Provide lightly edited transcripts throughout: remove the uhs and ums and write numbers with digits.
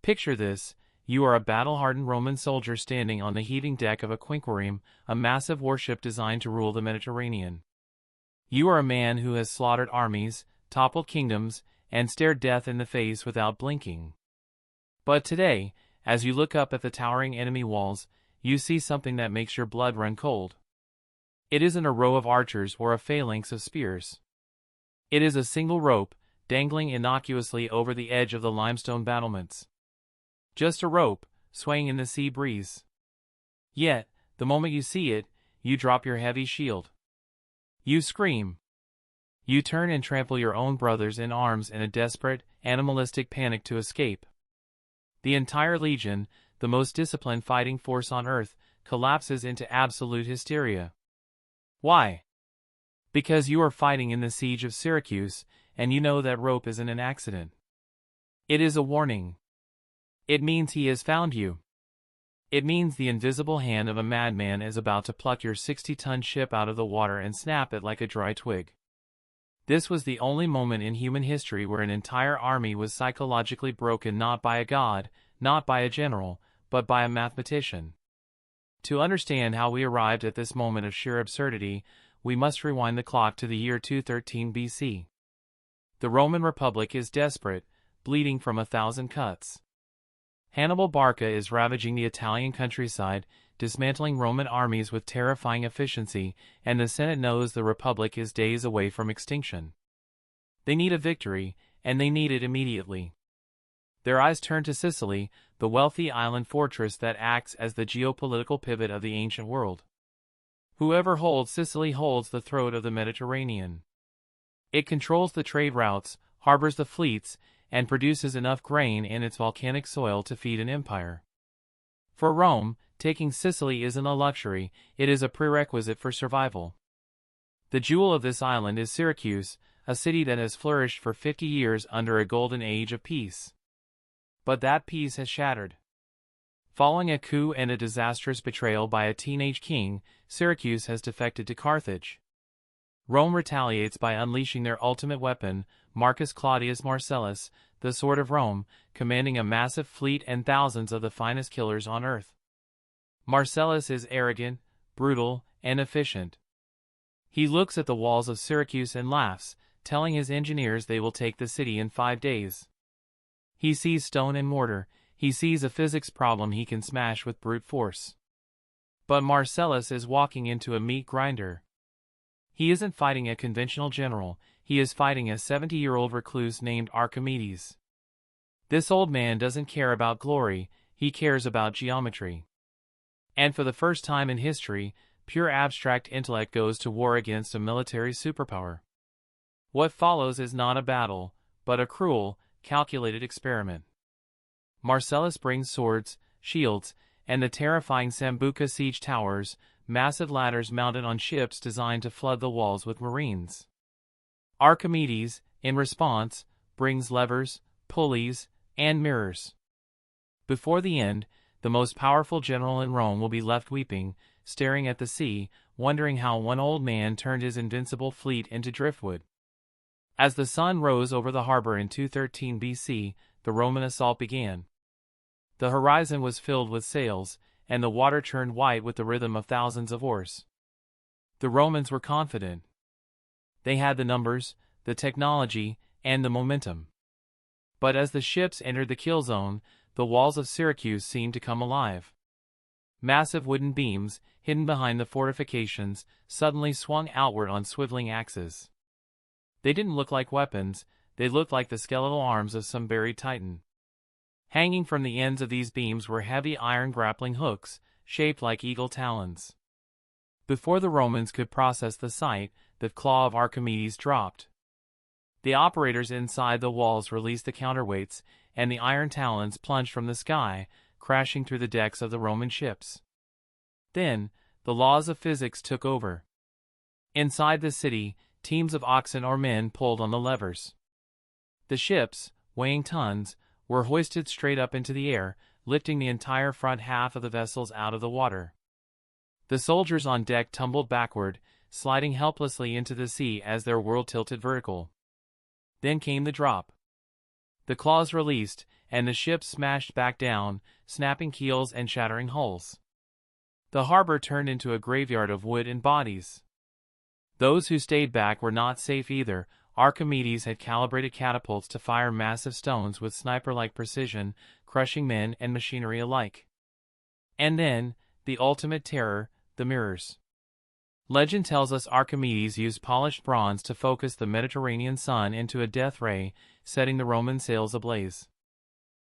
Picture this: you are a battle-hardened Roman soldier standing on the heaving deck of a quinquereme, a massive warship designed to rule the Mediterranean. You are a man who has slaughtered armies, toppled kingdoms, and stared death in the face without blinking. But today, as you look up at the towering enemy walls, you see something that makes your blood run cold. It isn't a row of archers or a phalanx of spears. It is a single rope, dangling innocuously over the edge of the limestone battlements. Just a rope, swaying in the sea breeze. Yet, the moment you see it, you drop your heavy shield. You scream. You turn and trample your own brothers in arms in a desperate, animalistic panic to escape. The entire legion, the most disciplined fighting force on earth, collapses into absolute hysteria. Why? Because you are fighting in the siege of Syracuse, and you know that rope isn't an accident. It is a warning. It means he has found you. It means the invisible hand of a madman is about to pluck your 60-ton ship out of the water and snap it like a dry twig. This was the only moment in human history where an entire army was psychologically broken, not by a god, not by a general, but by a mathematician. To understand how we arrived at this moment of sheer absurdity, we must rewind the clock to the year 213 BC. The Roman Republic is desperate, bleeding from 1,000 cuts. Hannibal Barca is ravaging the Italian countryside, dismantling Roman armies with terrifying efficiency, and the Senate knows the Republic is days away from extinction. They need a victory, and they need it immediately. Their eyes turn to Sicily, the wealthy island fortress that acts as the geopolitical pivot of the ancient world. Whoever holds Sicily holds the throat of the Mediterranean. It controls the trade routes, harbors the fleets, and produces enough grain in its volcanic soil to feed an empire. For Rome, taking Sicily isn't a luxury, it is a prerequisite for survival. The jewel of this island is Syracuse, a city that has flourished for 50 years under a golden age of peace. But that peace has shattered. Following a coup and a disastrous betrayal by a teenage king, Syracuse has defected to Carthage. Rome retaliates by unleashing their ultimate weapon, Marcus Claudius Marcellus, the Sword of Rome, commanding a massive fleet and thousands of the finest killers on earth. Marcellus is arrogant, brutal, and efficient. He looks at the walls of Syracuse and laughs, telling his engineers they will take the city in 5 days. He sees stone and mortar, he sees a physics problem he can smash with brute force. But Marcellus is walking into a meat grinder. He isn't fighting a conventional general, he is fighting a 70-year-old recluse named Archimedes. This old man doesn't care about glory, he cares about geometry. And for the first time in history, pure abstract intellect goes to war against a military superpower. What follows is not a battle, but a cruel, calculated experiment. Marcellus brings swords, shields, and the terrifying Sambuca siege towers, massive ladders mounted on ships designed to flood the walls with marines. Archimedes, in response, brings levers, pulleys, and mirrors. Before the end, the most powerful general in Rome will be left weeping, staring at the sea, wondering how one old man turned his invincible fleet into driftwood. As the sun rose over the harbor in 213 BC, the Roman assault began. The horizon was filled with sails, and the water turned white with the rhythm of thousands of oars. The Romans were confident. They had the numbers, the technology, and the momentum. But as the ships entered the kill zone, the walls of Syracuse seemed to come alive. Massive wooden beams, hidden behind the fortifications, suddenly swung outward on swiveling axes. They didn't look like weapons, they looked like the skeletal arms of some buried titan. Hanging from the ends of these beams were heavy iron grappling hooks, shaped like eagle talons. Before the Romans could process the sight, the claw of Archimedes dropped. The operators inside the walls released the counterweights, and the iron talons plunged from the sky, crashing through the decks of the Roman ships. Then, the laws of physics took over. Inside the city, teams of oxen or men pulled on the levers. The ships, weighing tons, were hoisted straight up into the air, lifting the entire front half of the vessels out of the water. The soldiers on deck tumbled backward, sliding helplessly into the sea as their world tilted vertical. Then came the drop. The claws released, and the ship smashed back down, snapping keels and shattering hulls. The harbor turned into a graveyard of wood and bodies. Those who stayed back were not safe either. Archimedes had calibrated catapults to fire massive stones with sniper-like precision, crushing men and machinery alike. And then, the ultimate terror, the mirrors. Legend tells us Archimedes used polished bronze to focus the Mediterranean sun into a death ray, setting the Roman sails ablaze.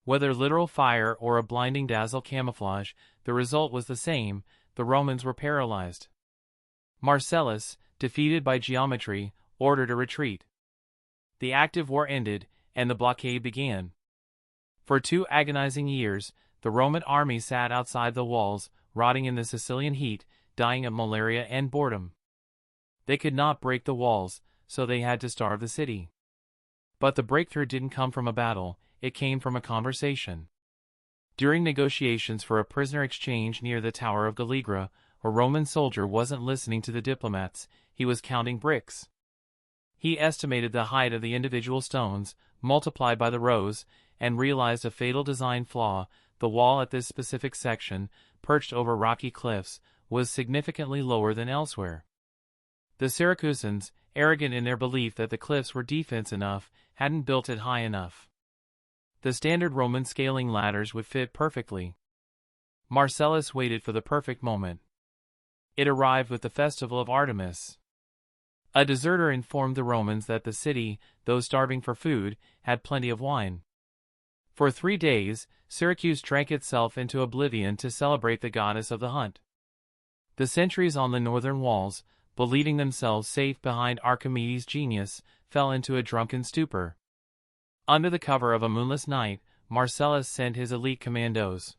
Whether literal fire or a blinding dazzle camouflage, the result was the same: the Romans were paralyzed. Marcellus, defeated by geometry, ordered a retreat. The active war ended, and the blockade began. For 2 agonizing years, the Roman army sat outside the walls, rotting in the Sicilian heat, dying of malaria and boredom. They could not break the walls, so they had to starve the city. But the breakthrough didn't come from a battle, it came from a conversation. During negotiations for a prisoner exchange near the Tower of Galligra, a Roman soldier wasn't listening to the diplomats, he was counting bricks. He estimated the height of the individual stones, multiplied by the rows, and realized a fatal design flaw: the wall at this specific section, perched over rocky cliffs, was significantly lower than elsewhere. The Syracusans, arrogant in their belief that the cliffs were defense enough, hadn't built it high enough. The standard Roman scaling ladders would fit perfectly. Marcellus waited for the perfect moment. It arrived with the festival of Artemis. A deserter informed the Romans that the city, though starving for food, had plenty of wine. For 3 days, Syracuse drank itself into oblivion to celebrate the goddess of the hunt. The sentries on the northern walls, believing themselves safe behind Archimedes' genius, fell into a drunken stupor. Under the cover of a moonless night, Marcellus sent his elite commandos.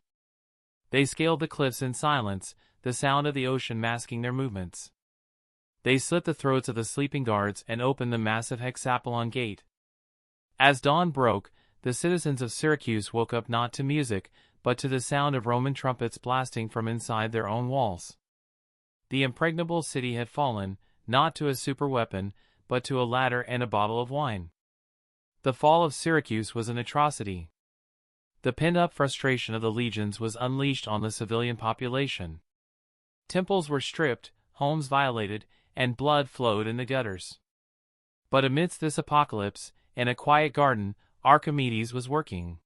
They scaled the cliffs in silence, the sound of the ocean masking their movements. They slit the throats of the sleeping guards and opened the massive hexapolon gate. As dawn broke, the citizens of Syracuse woke up not to music, but to the sound of Roman trumpets blasting from inside their own walls. The impregnable city had fallen, not to a superweapon, but to a ladder and a bottle of wine. The fall of Syracuse was an atrocity. The pent-up frustration of the legions was unleashed on the civilian population. Temples were stripped, homes violated, and blood flowed in the gutters. But amidst this apocalypse, in a quiet garden, Archimedes was working.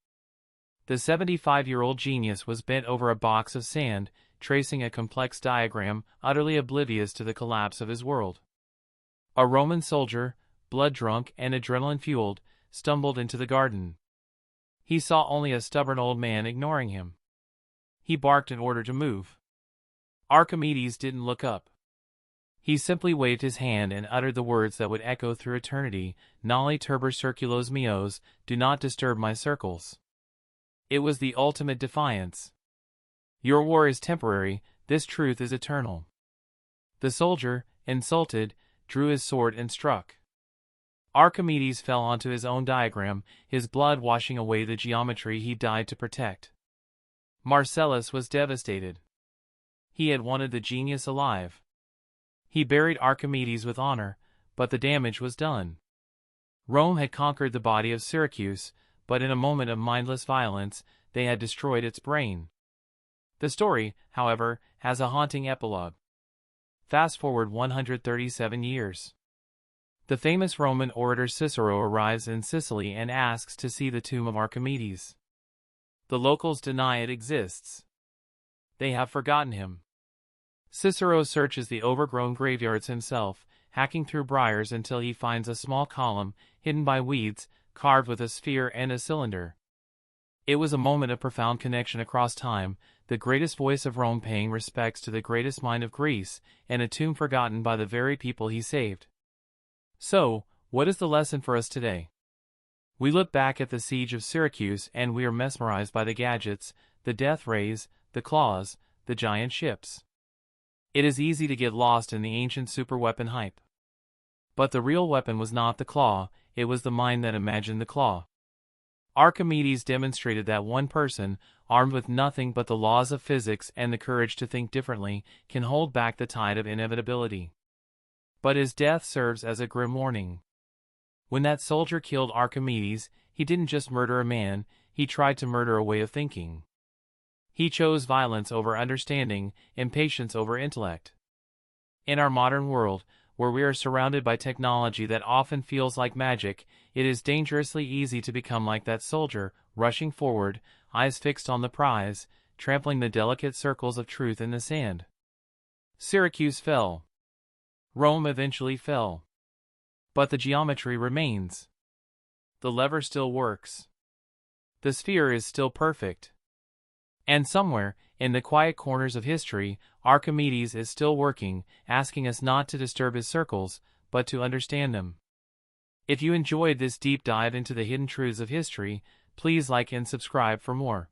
The 75-year-old genius was bent over a box of sand, tracing a complex diagram, utterly oblivious to the collapse of his world. A Roman soldier, blood-drunk and adrenaline-fueled, stumbled into the garden. He saw only a stubborn old man ignoring him. He barked in order to move. Archimedes didn't look up. He simply waved his hand and uttered the words that would echo through eternity: "Nolli turber circulos meos, do not disturb my circles." It was the ultimate defiance. Your war is temporary, this truth is eternal. The soldier, insulted, drew his sword and struck. Archimedes fell onto his own diagram, his blood washing away the geometry he died to protect. Marcellus was devastated. He had wanted the genius alive. He buried Archimedes with honor, but the damage was done. Rome had conquered the body of Syracuse, but in a moment of mindless violence, they had destroyed its brain. The story, however, has a haunting epilogue. Fast forward 137 years. The famous Roman orator Cicero arrives in Sicily and asks to see the tomb of Archimedes. The locals deny it exists. They have forgotten him. Cicero searches the overgrown graveyards himself, hacking through briars until he finds a small column, hidden by weeds, carved with a sphere and a cylinder. It was a moment of profound connection across time, the greatest voice of Rome paying respects to the greatest mind of Greece, and a tomb forgotten by the very people he saved. So, what is the lesson for us today? We look back at the siege of Syracuse and we are mesmerized by the gadgets, the death rays, the claws, the giant ships. It is easy to get lost in the ancient superweapon hype. But the real weapon was not the claw, it was the mind that imagined the claw. Archimedes demonstrated that one person, armed with nothing but the laws of physics and the courage to think differently, can hold back the tide of inevitability. But his death serves as a grim warning. When that soldier killed Archimedes, he didn't just murder a man, he tried to murder a way of thinking. He chose violence over understanding, impatience over intellect. In our modern world, where we are surrounded by technology that often feels like magic, it is dangerously easy to become like that soldier, rushing forward, eyes fixed on the prize, trampling the delicate circles of truth in the sand. Syracuse fell. Rome eventually fell. But the geometry remains. The lever still works. The sphere is still perfect. And somewhere, in the quiet corners of history, Archimedes is still working, asking us not to disturb his circles, but to understand them. If you enjoyed this deep dive into the hidden truths of history, please like and subscribe for more.